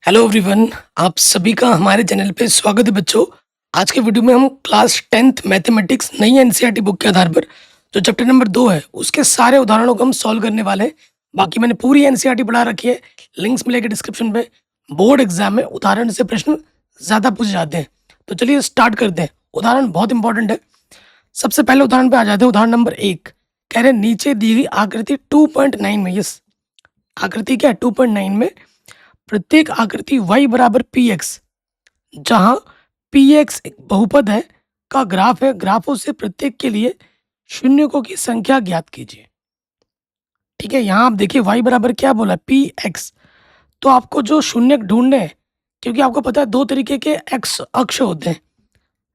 Hello everyone, आप सभी का हमारे चैनल पे स्वागत है बच्चों। आज के वीडियो में हम क्लास 10th मैथमेटिक्स नई एनसीईआरटी बुक के आधार पर जो चैप्टर नंबर 2 है उसके सारे उदाहरणों को हम सॉल्व करने वाले हैं। बाकी मैंने पूरी एनसीईआरटी पढ़ा रखी है, लिंक्स मिलेंगे डिस्क्रिप्शन पे। बोर्ड एग्जाम में उदाहरण से प्रश्न ज़्यादा पूछे जाते हैं, तो चलिए स्टार्ट करते हैं। उदाहरण बहुत इंपॉर्टेंट है। सबसे पहले उदाहरण पे आ जाते हैं। उदाहरण नंबर 1 कह रहे नीचे दी गई आकृति 2.9 में, यस आकृति क्या है 2.9 में, प्रत्येक आकृति y बराबर पी एक्स, जहां पी एक्स एक बहुपद है का ग्राफ है। ग्राफों से प्रत्येक के लिए शून्यकों की संख्या ज्ञात कीजिए। ठीक है, यहां आप देखिए y बराबर क्या बोला, पी एक्स। तो आपको जो शून्यक ढूंढने हैं, क्योंकि आपको पता है दो तरीके के एक्स अक्ष होते हैं,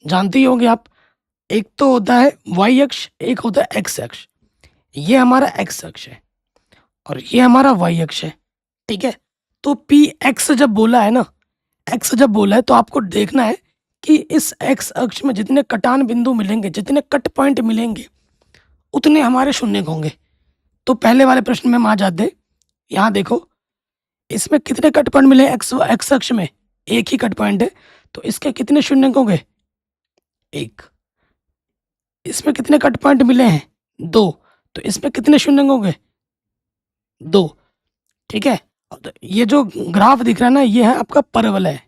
जानते ही होंगे आप। एक तो होता है y अक्ष, एक होता है x अक्ष। ये हमारा x अक्ष है और ये हमारा y अक्ष है। ठीक है, तो पी एक्स जब बोला है ना, एक्स जब बोला है तो आपको देखना है कि इस एक्स अक्ष में जितने कटान बिंदु मिलेंगे, जितने कट पॉइंट मिलेंगे, उतने हमारे शून्य होंगे। तो पहले वाले प्रश्न में हम आ जाते हैं। यहाँ देखो, इसमें कितने कट पॉइंट मिले एक्स एक्स अक्ष में, एक ही कट पॉइंट है, तो इसके कितने शून्य होंगे, एक। इसमें कितने कट पॉइंट मिले हैं, दो, तो इसमें कितने शून्य होंगे, दो। ठीक है, तो ये जो ग्राफ दिख रहा है ना, ये है आपका परवलय।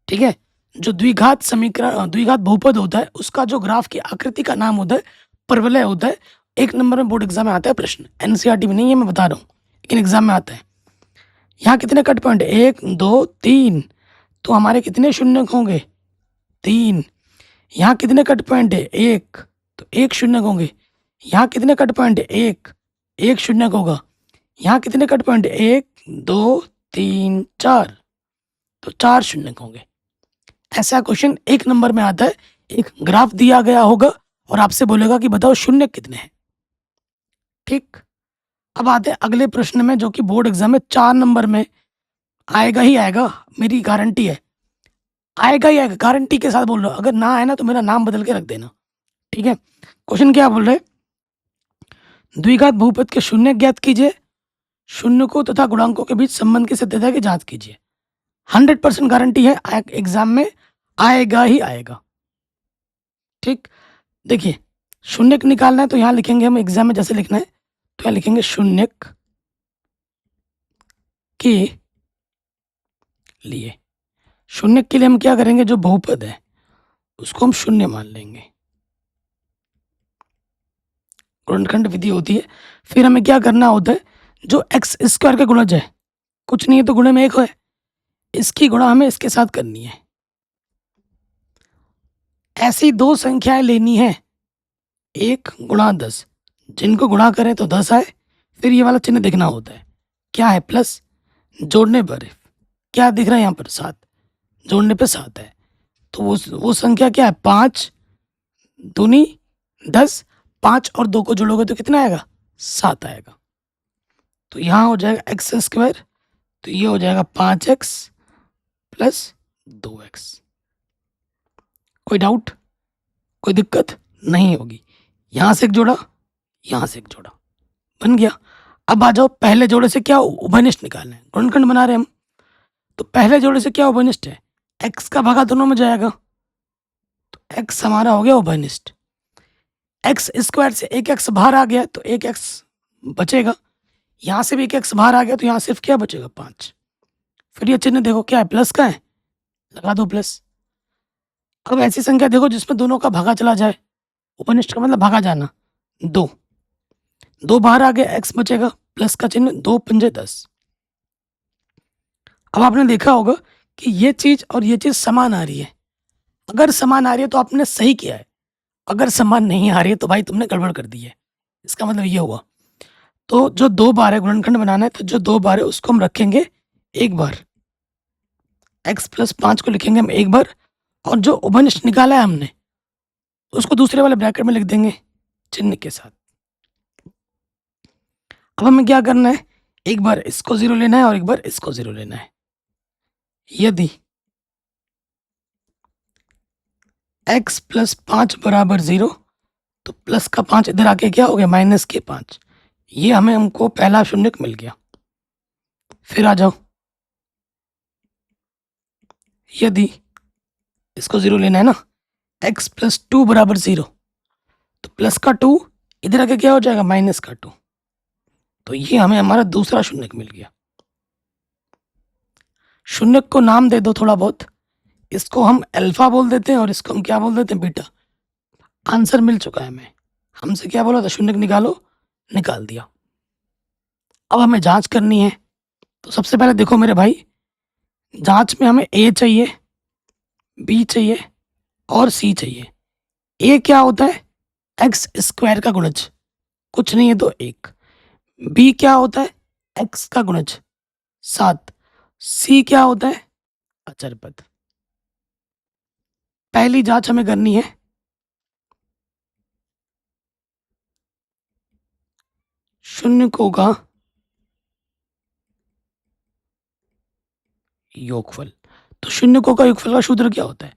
ठीक है, जो द्विघात समीकरण, द्विघात बहुपद होता है, उसका जो ग्राफ की आकृति का नाम होता है परवलय होता है। एक नंबर में बोर्ड एग्जाम में आता है प्रश्न, एनसीईआरटी में नहीं है, मैं बता रहा हूँ, लेकिन एग्जाम में आता है। यहाँ कितने कट पॉइंट, एक दो तीन, तो हमारे कितने शून्य होंगे, तीन। यहाँ कितने कट पॉइंट है, एक, तो एक शून्य होंगे। यहाँ कितने कट पॉइंट है, एक, एक शून्य होगा। यहाँ कितने कट पॉइंट है, एक दो तीन चार, तो चार शून्य होंगे। ऐसा क्वेश्चन एक नंबर में आता है। एक ग्राफ दिया गया होगा और आपसे बोलेगा कि बताओ शून्य कितने हैं। ठीक, अब आते हैं अगले प्रश्न में, जो कि बोर्ड एग्जाम में 4 नंबर में आएगा ही आएगा, मेरी गारंटी है, आएगा ही आएगा, गारंटी के साथ बोल रहा हूँ। अगर ना आए ना तो मेरा नाम बदल के रख देना। ठीक है, क्वेश्चन क्या बोल रहे, द्विघात बहुपद के शून्य ज्ञात कीजिए, शून्यकों तथा गुणांकों के बीच संबंध की सत्यता की जांच कीजिए। 100% गारंटी है, एग्जाम में आएगा ही आएगा। ठीक, देखिए शून्यक निकालना है तो यहाँ लिखेंगे हम, एग्जाम में जैसे लिखना है तो यहाँ लिखेंगे शून्यक के लिए। शून्यक के लिए हम क्या करेंगे, जो बहुपद है उसको हम शून्य मान लेंगे, गुणनखंड विधि होती है। फिर हमें क्या करना होता है, जो एक्स स्क्वायर का गुणज है, कुछ नहीं है तो गुणे में एक है, इसकी गुणा हमें इसके साथ करनी है। ऐसी दो संख्याएं लेनी है, 1 गुणा 10, जिनको गुणा करें तो 10 आए। फिर ये वाला चिन्ह देखना होता है, क्या है, प्लस, जोड़ने पर क्या दिख रहा है यहाँ पर, 7, जोड़ने पे 7 है। तो वो संख्या क्या है, 5 दूनी 10, 5 और 2 को जोड़ोगे तो कितना आएगा, 7 आएगा। तो यहाँ हो जाएगा एक्स स्क्वायर, तो ये हो जाएगा 5x प्लस 2x। कोई डाउट, कोई दिक्कत नहीं होगी। यहाँ से एक जोड़ा, यहाँ से एक जोड़ा, बन गया। अब आ जाओ, पहले जोड़े से क्या उभयनिष्ठ निकालना है, गुणनखंड बना रहे हम, तो पहले जोड़े से क्या उभयनिष्ठ है, x का भागा दोनों में जाएगा, तो x हमारा हो गया उभयनिष्ठ। एक्स स्क्वायर से एक एक्स बाहर आ गया तो एक एक्स बचेगा, यहाँ से भी एक एक्स बाहर आ गया तो यहाँ सिर्फ क्या बचेगा, 5। फिर ये चिन्ह देखो क्या है, प्लस का है, लगा दो प्लस। अब ऐसी संख्या देखो जिसमें दोनों का भागा चला जाए, उपनिष्ठ का मतलब भागा जाना, 2, 2 बाहर आ गया, एक्स बचेगा, प्लस का चिन्ह, 2 पंजे 10। अब आपने देखा होगा कि ये चीज और ये चीज समान आ रही है। अगर समान आ रही है तो आपने सही किया है, अगर समान नहीं आ रही है तो भाई तुमने गड़बड़ कर दी है। इसका मतलब ये हुआ। तो जो 2 बार है गुणनखंड बनाना है, तो जो 2 बार है उसको हम रखेंगे एक बार, x प्लस 5 को लिखेंगे हम एक बार, और जो उभयनिष्ठ निकाला है हमने उसको दूसरे वाले ब्रैकेट में लिख देंगे चिन्ह के साथ। अब हमें क्या करना है, एक बार इसको 0 लेना है और एक बार इसको 0 लेना है। यदि x प्लस 5 बराबर 0, तो प्लस का 5 इधर आके क्या हो गया, माइनस के 5। ये हमें हमको पहला शून्यक मिल गया। फिर आ जाओ, यदि इसको 0 लेना है ना, x प्लस 2 बराबर 0, तो प्लस का 2 इधर आके क्या हो जाएगा, माइनस का 2। तो ये हमें हमारा दूसरा शून्यक मिल गया। शून्यक को नाम दे दो थोड़ा बहुत, इसको हम अल्फा बोल देते हैं और इसको हम क्या बोल देते हैं, बीटा। आंसर मिल चुका है हमें। हमसे क्या बोला था, शून्यक निकालो, निकाल दिया। अब हमें जांच करनी है। तो सबसे पहले देखो मेरे भाई, जांच में हमें ए चाहिए, बी चाहिए और सी चाहिए। ए क्या होता है, एक्स स्क्वायर का गुणज, कुछ नहीं है तो 1। बी क्या होता है, एक्स का गुणज 7। सी क्या होता है, अचर पद। पहली जांच हमें करनी है, शून्यकों का योगफल। तो शून्यकों का योगफल का सूत्र क्या होता है,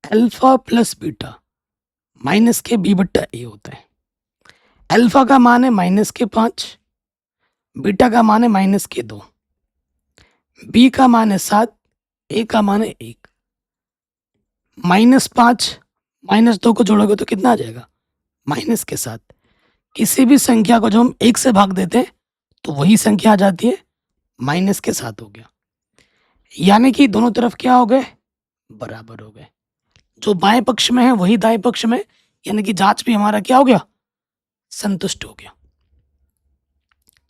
अल्फा प्लस बीटा माइनस के बी बट्टा ए होता है। अल्फा का मान है -5, बीटा का मान है -2, बी का मान है 7, ए का मान है 1। -5 -2 को जोड़ोगे तो कितना आ जाएगा, -7। किसी भी संख्या को जब हम 1 से भाग देते हैं तो वही संख्या आ जाती है, -7 हो गया। यानी कि दोनों तरफ क्या हो गए, बराबर हो गए। जो बाएं पक्ष में है वही दाएं पक्ष में, यानी कि जांच भी हमारा क्या हो गया, संतुष्ट हो गया।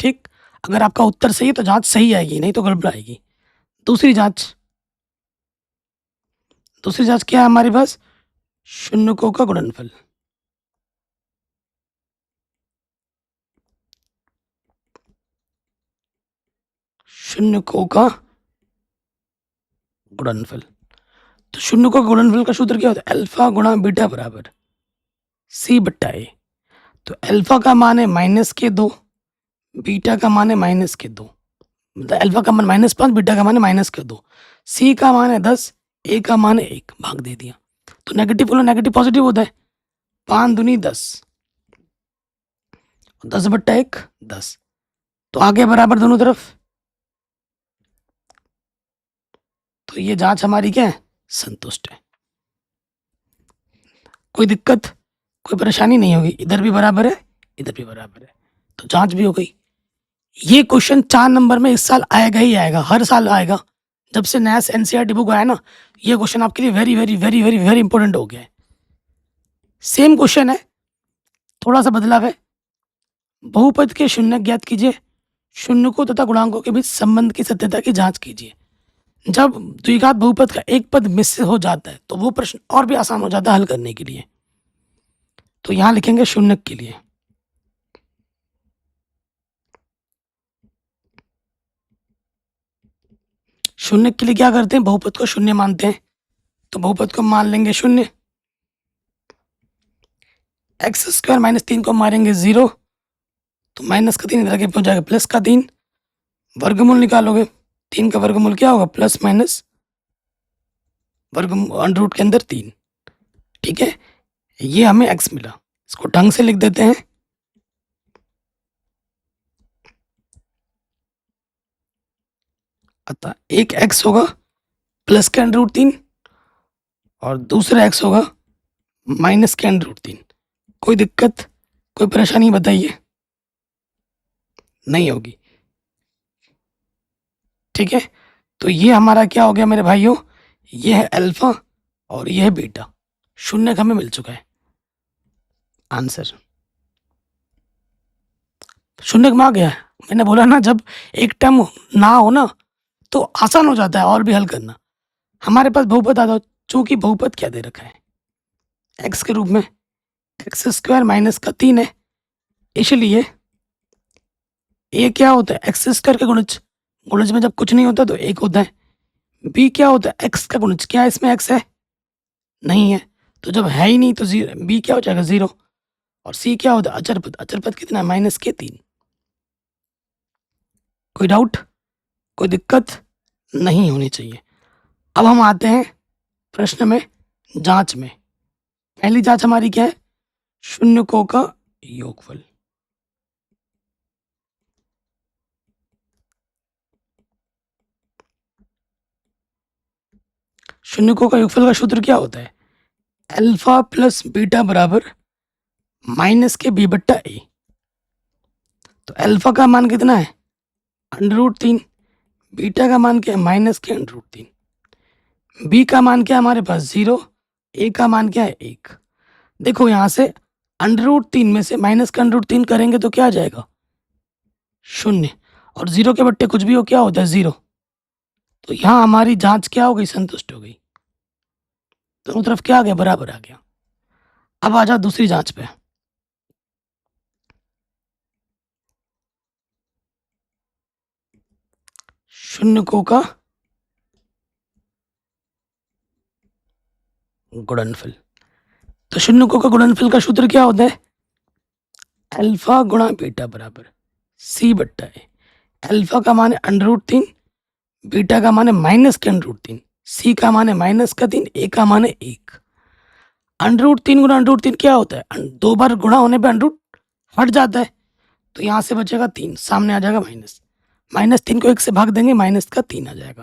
ठीक, अगर आपका उत्तर सही है तो जांच सही आएगी, नहीं तो गड़बड़ आएगी। दूसरी जांच, दूसरी जांच क्या है हमारे पास, शून्यकों का गुणनफल। शून्यकों का गुणनफल। तो शून्यकों का गुणनफल का सूत्र क्या होता है, अल्फा गुणा बीटा बराबर सी बट्टा ए। तो अल्फा का मान है -2, बीटा का मान है -2, मतलब अल्फा का मान -5, बीटा का मान है -2, सी का मान है 10, ए का मान है 1, भाग दे दिया। तो नेगेटिव बोलो, नेगेटिव पॉजिटिव होता है, 5 दूनी 10, 10 बट्टा 1 10। तो आगे बराबर दोनों तरफ। तो ये जांच हमारी क्या है, संतुष्ट है। कोई दिक्कत, कोई परेशानी नहीं होगी, इधर भी बराबर है, इधर भी बराबर है, तो जांच भी हो गई। ये क्वेश्चन 4 नंबर में इस साल आएगा ही आएगा, हर साल आएगा। जब से नया एनसीईआरटी बुक आया ना, ये क्वेश्चन आपके लिए very very very very very important हो गया है। सेम क्वेश्चन है, थोड़ा सा बदलाव है। बहुपद के शून्य ज्ञात कीजिए, शून्यकों तथा गुणांकों के बीच संबंध की सत्यता की जांच कीजिए। जब द्विघात बहुपद का एक पद मिश्र हो जाता है तो वो प्रश्न और भी आसान हो जाता है हल करने के लिए। तो यहां लिखेंगे शून्यक के लिए, शून्य के लिए क्या करते हैं, बहुपद को शून्य मानते हैं। तो बहुपद को मान लेंगे शून्य, एक्स स्क्वायर -3 को मारेंगे 0, तो -3 इधर आगे पहुंच जाएगा +3। वर्गमूल निकालोगे, 3 का वर्गमूल क्या होगा, प्लस माइनस वर्गमूल अंडर रूट के अंदर 3। ठीक है, ये हमें x मिला, इसको ढंग से लिख देते हैं। अतः एक x होगा प्लस के अंडर रूट 3 और दूसरा x होगा माइनस के अंडर रूट 3। कोई दिक्कत, कोई परेशानी बताइए, नहीं होगी। ठीक है, तो ये हमारा क्या हो गया मेरे भाइयों, ये है अल्फा और ये है बीटा। शून्य हमें मिल चुका है आंसर, शून्य में आ गया है। मैंने बोला ना, जब एक टर्म ना हो ना तो आसान हो जाता है और भी हल करना। हमारे पास बहुपद आ जाओ, चूंकि बहुपद क्या दे रखा है, एक्स के रूप में, एक्स स्क्वायर -3 है, इसलिए ए क्या होता है, एक्स स्क्वायर का गुणज, गुणज में जब कुछ नहीं होता तो 1 होता है। बी क्या होता है, एक्स का गुणज, क्या इसमें एक्स है, नहीं है, तो जब है ही नहीं तो जीरो, बी क्या हो जाएगा 0। और सी क्या होता है, अचर पद, अचर पद कितना है, -3। कोई डाउट, कोई दिक्कत नहीं होनी चाहिए। अब हम आते हैं प्रश्न में, जांच में। पहली जांच हमारी क्या है, शून्यकों का योगफल। शून्यकों का योगफल का सूत्र क्या होता है? अल्फा प्लस बीटा बराबर माइनस के बी बट्टा ए। तो अल्फा का मान कितना है? √3। बीटा का मान क्या है? माइनस के √3। बी का मान क्या है हमारे पास? 0। ए का मान क्या है? 1। देखो यहाँ से √3 में से माइनस का √3 करेंगे तो क्या आ जाएगा? 0। और 0 के बट्टे कुछ भी हो क्या होता है? 0। तो यहाँ हमारी जांच क्या हो गई? संतुष्ट हो गई। दोनों तरफ क्या आ गया? बराबर आ गया। अब आ जाओ दूसरी जांच पे। शून्यकों का गुणनफल। तो शून्यकों का गुणनफल का सूत्र क्या होता है? अल्फा गुणा बीटा बराबर सी बट्टा ए। अल्फा का मान है √3, बीटा का मान है माइनस के √3, सी का मान है माइनस का 3, ए का मान है 1। √3 गुणा √3 क्या होता है? 2 बार गुणा होने पे √ हट जाता है, तो यहाँ से बचेगा 3, सामने आ जाएगा माइनस। -3 को 1 से भाग देंगे, माइनस का 3 आ जाएगा।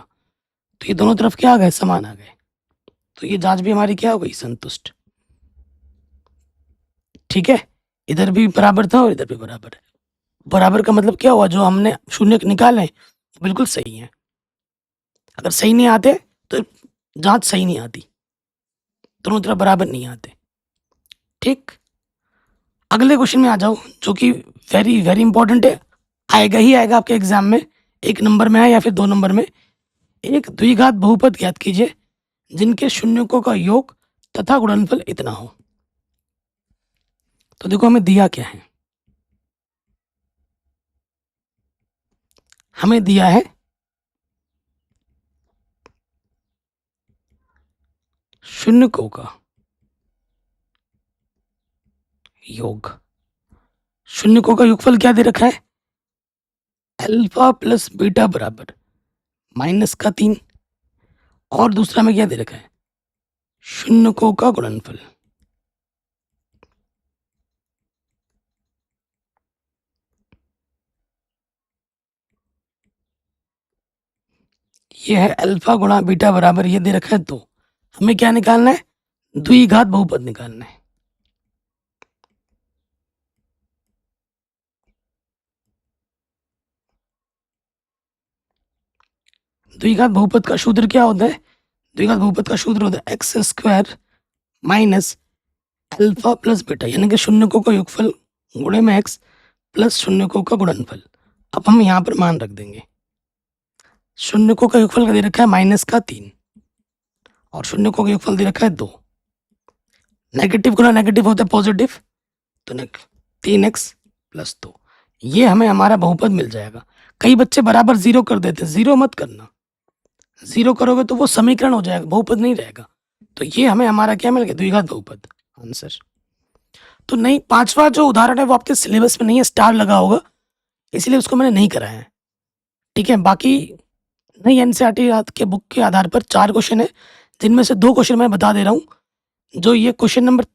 तो ये दोनों तरफ क्या आ गए? समान आ गए। तो ये जांच भी हमारी क्या हो गई? संतुष्ट। ठीक है, इधर भी बराबर था और इधर भी बराबर है। बराबर का मतलब क्या हुआ? जो हमने शून्य निकाले हैं बिल्कुल सही है। अगर सही नहीं आते तो जांच सही नहीं आती, दोनों तरफ बराबर नहीं आते। ठीक, अगले क्वेश्चन में आ जाओ, जो कि वेरी वेरी इंपॉर्टेंट है, आएगा ही आएगा आपके एग्जाम में। 1 नंबर में है या फिर 2 नंबर में। एक द्विघात बहुपद ज्ञात कीजिए जिनके शून्यकों का योग तथा गुणनफल इतना हो। तो देखो हमें दिया क्या है? हमें दिया है शून्यकों का योग। शून्यकों का योगफल क्या दे रखा है? अल्फा प्लस बीटा बराबर -3। और दूसरा में क्या दे रखा है? शून्यकों का गुणनफल। ये है अल्फा गुणा बीटा बराबर, ये दे रखा है 2। हमें क्या निकालना है? द्विघात बहुपद निकालना है। द्विघात बहुपद का सूत्र क्या होता है? द्विघात बहुपद का सूत्र होता है x² minus alpha plus beta, यानी कि शून्यकों का योगफल गुणे में x प्लस शून्यकों का गुणनफल। अब हम यहाँ पर मान रख देंगे। शून्यकों का योगफल दे रखा है -3 और शून्यकों का योगफल दे रखा है 2। नेगेटिव गुना नेगेटिव होता है पॉजिटिव, तो 3x प्लस 2, ये हमें हमारा बहुपद मिल जाएगा। कई बच्चे बराबर 0 कर देते हैं, 0 मत करना। 0 करोगे तो वो समीकरण हो जाएगा, बहुपद नहीं रहेगा। तो ये हमें हमारा क्या मिल गया? द्विघात बहुपद आंसर। तो नहीं, 5वां जो उदाहरण है वो आपके सिलेबस में नहीं है, स्टार लगा होगा, इसलिए उसको मैंने नहीं कराया है। ठीक है, बाकी नई एनसीईआरटी के बुक के आधार पर 4 क्वेश्चन है, जिनमें से 2 क्वेश्चन मैं बता दे रहा हूँ। जो ये क्वेश्चन नंबर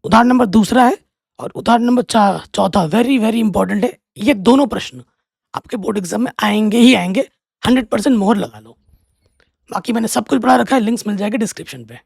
उदाहरण नंबर दूसरा है और उदाहरण नंबर चौथा वेरी वेरी इंपॉर्टेंट है। ये दोनों प्रश्न आपके बोर्ड एग्जाम में आएंगे ही आएंगे, 100% मोहर लगा लो। बाकी मैंने सब कुछ पढ़ा रखा है, लिंक्स मिल जाएंगे डिस्क्रिप्शन पे।